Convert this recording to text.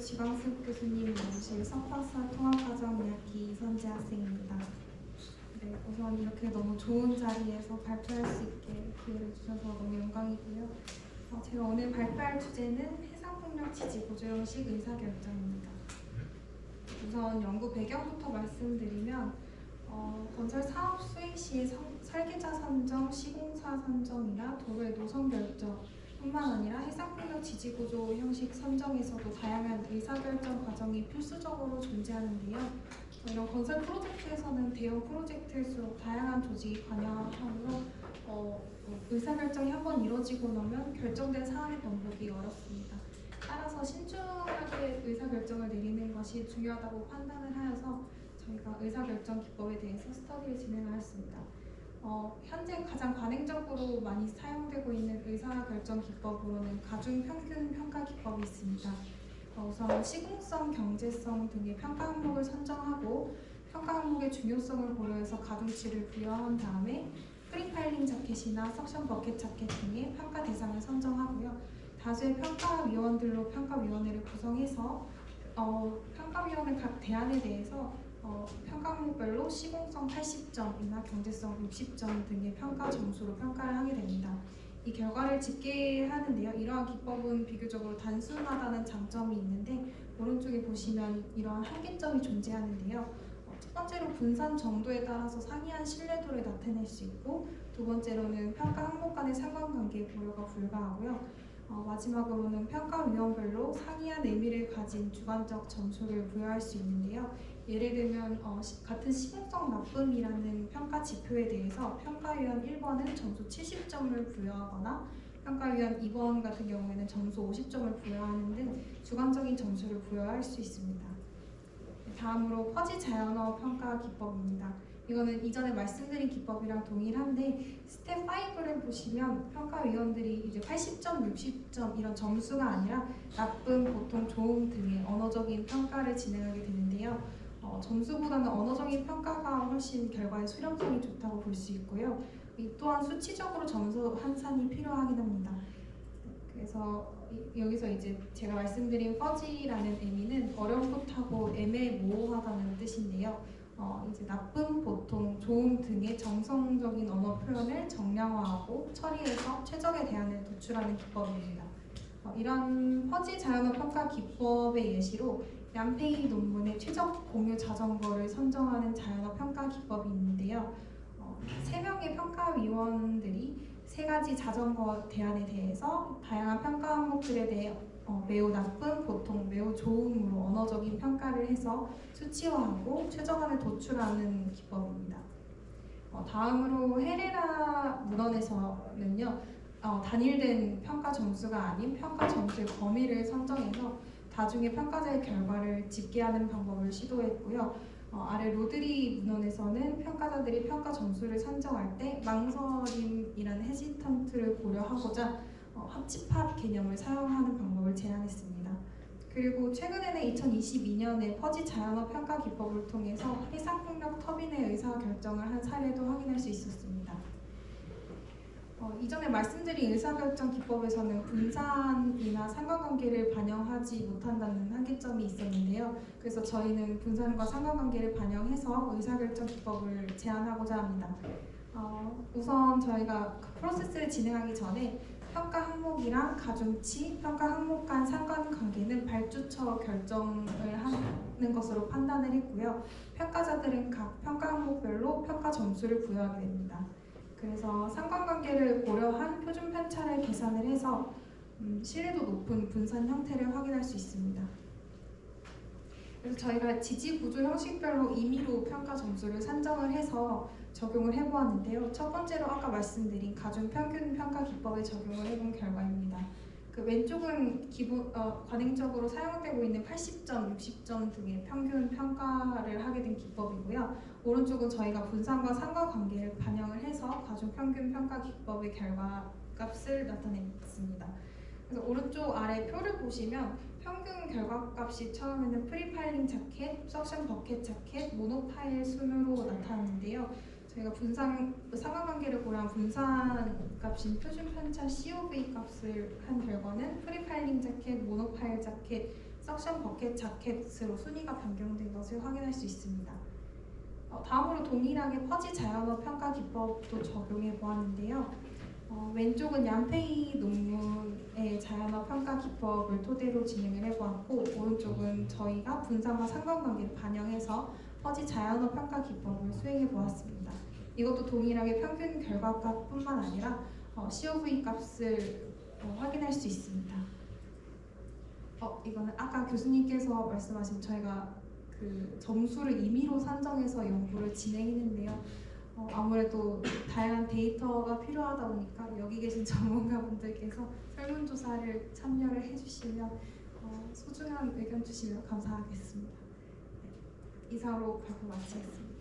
지광숙 교수님이 모실 석박사 통합과정 2학기 이선재 학생입니다. 네, 우선 이렇게 너무 좋은 자리에서 발표할 수 있게 기회를 주셔서 너무 영광이고요. 제가 오늘 발표할 주제는 해상폭력 지지 보조 형식 의사결정입니다. 우선 연구 배경부터 말씀드리면 건설 사업 수행 시의 설계자 선정, 시공사 선정이나 도로의 노선 결정 뿐만 아니라 해상폭력 지지 보조 형식 선정에서도 다양한 의사결정 과정이 필수적으로 존재하는데요. 이런 건설 프로젝트에서는 대형 프로젝트일수록 다양한 조직이 관여하므로 의사결정이 한번 이루어지고 나면 결정된 사안의 번복이 어렵습니다. 따라서 신중하게 의사결정을 내리는 것이 중요하다고 판단을 하여서 저희가 의사결정 기법에 대해서 스터디를 진행하였습니다. 현재 가장 관행적으로 많이 사용되고 있는 의사결정 기법으로는 가중평균 평가 기법이 있습니다. 우선 시공성, 경제성 등의 평가 항목을 선정하고 평가 항목의 중요성을 고려해서 가중치를 부여한 다음에 프리파일링 자켓이나 석션 버켓 자켓 등의 평가 대상을 선정하고요. 다수의 평가위원들로 평가위원회를 구성해서 평가위원회 각 대안에 대해서 평가 항목별로 시공성 80점이나 경제성 60점 등의 평가 점수로 평가를 하게 됩니다. 이 결과를 집계하는데요. 이러한 기법은 비교적으로 단순하다는 장점이 있는데 오른쪽에 보시면 이러한 한계점이 존재하는데요. 첫 번째로 분산 정도에 따라서 상이한 신뢰도를 나타낼 수 있고 두 번째로는 평가 항목 간의 상관관계 고려가 불가하고요. 마지막으로는 평가위원별로 상이한 의미를 가진 주관적 점수를 부여할 수 있는데요. 예를 들면 같은 시공성 나쁨이라는 평가 지표에 대해서 평가위원 1번은 점수 70점을 부여하거나 평가위원 2번 같은 경우에는 점수 50점을 부여하는 등 주관적인 점수를 부여할 수 있습니다. 다음으로 퍼지 자연어 평가 기법입니다. 이거는 이전에 말씀드린 기법이랑 동일한데 스텝 5를 보시면 평가위원들이 이제 80점, 60점 이런 점수가 아니라 나쁨, 보통, 좋음 등의 언어적인 평가를 진행하게 되는데요. 점수보다는 언어적인 평가가 훨씬 결과의 수렴성이 좋다고 볼 수 있고요. 이 또한 수치적으로 점수 환산이 필요하긴 합니다. 그래서 여기서 이제 제가 말씀드린 퍼지라는 의미는 어렴풋하고 애매모호하다는 뜻인데요. 이제 나쁨, 보통, 좋음 등의 정성적인 언어 표현을 정량화하고 처리해서 최적의 대안을 도출하는 기법입니다. 이런 퍼지 자연어 평가 기법의 예시로 얀페이 논문의 최적 공유 자전거를 선정하는 자연어 평가 기법이 있는데요. 3명의 평가위원들이 3가지 자전거 대안에 대해서 다양한 평가 항목들에 대해 매우 나쁨, 보통, 매우 좋음으로 언어적인 평가를 해서 수치화하고 최저간을 도출하는 기법입니다. 다음으로 헤레라 문헌에서는요. 단일된 평가 점수가 아닌 평가 점수의 범위를 선정해서 다중의 평가자의 결과를 집계하는 방법을 시도했고요. 아래 로드리 문헌에서는 평가자들이 평가 점수를 산정할 때 망설임이라는 헤지턴트를 고려하고자 합집합 개념을 사용하는 방법을 제안했습니다. 그리고 최근에는 2022년에 퍼지 자연어 평가 기법을 통해서 해상폭력 터빈의 의사결정을 한 사례도 확인할 수 있었습니다. 이전에 말씀드린 의사결정 기법에서는 분산이나 상관관계를 반영하지 못한다는 한계점이 있었는데요. 그래서 저희는 분산과 상관관계를 반영해서 의사결정 기법을 제안하고자 합니다. 우선 저희가 프로세스를 진행하기 전에 평가 항목이랑 가중치, 평가 항목 간 상관관계는 발주처 결정을 하는 것으로 판단을 했고요. 평가자들은 각 평가 항목별로 평가 점수를 부여하게 됩니다. 그래서 상관관계를 고려한 표준 편차를 계산을 해서 신뢰도 높은 분산 형태를 확인할 수 있습니다. 그래서 저희가 지지 구조 형식별로 임의로 평가 점수를 산정을 해서 적용을 해보았는데요. 첫 번째로 아까 말씀드린 가중 평균 평가 기법에 적용을 해본 결과입니다. 그 왼쪽은 관행적으로 사용되고 있는 80점, 60점 등의 평균 평가를 하게 된 기법이고요. 오른쪽은 저희가 분산과 상관관계를 반영을 해서 가중 평균 평가 기법의 결과 값을 나타냈습니다. 그래서 오른쪽 아래 표를 보시면 평균 결과값이 처음에는 프리파일링 자켓, 석션 버켓 자켓, 모노파일 순으로 나타났는데요. 저희가 상관관계를 고려한 분산 값인 표준 편차 COV 값을 한 결과는 프리파일링 자켓, 모노파일 자켓, 석션 버켓 자켓으로 순위가 변경된 것을 확인할 수 있습니다. 다음으로 동일하게 퍼지 자연어 평가 기법도 적용해 보았는데요. 왼쪽은 얀페이 논문의 자연어 평가 기법을 토대로 진행을 해보았고, 오른쪽은 저희가 분산과 상관관계를 반영해서 퍼지 자연어 평가 기법을 수행해 보았습니다. 이것도 동일하게 평균 결과값뿐만 아니라 COV 값을 확인할 수 있습니다. 이거는 아까 교수님께서 말씀하신 저희가 그 점수를 임의로 산정해서 연구를 진행했는데요. 아무래도 다양한 데이터가 필요하다 보니까 여기 계신 전문가분들께서 설문조사를 참여를 해주시면 소중한 의견 주시면 감사하겠습니다. 이상으로 발표 마치겠습니다.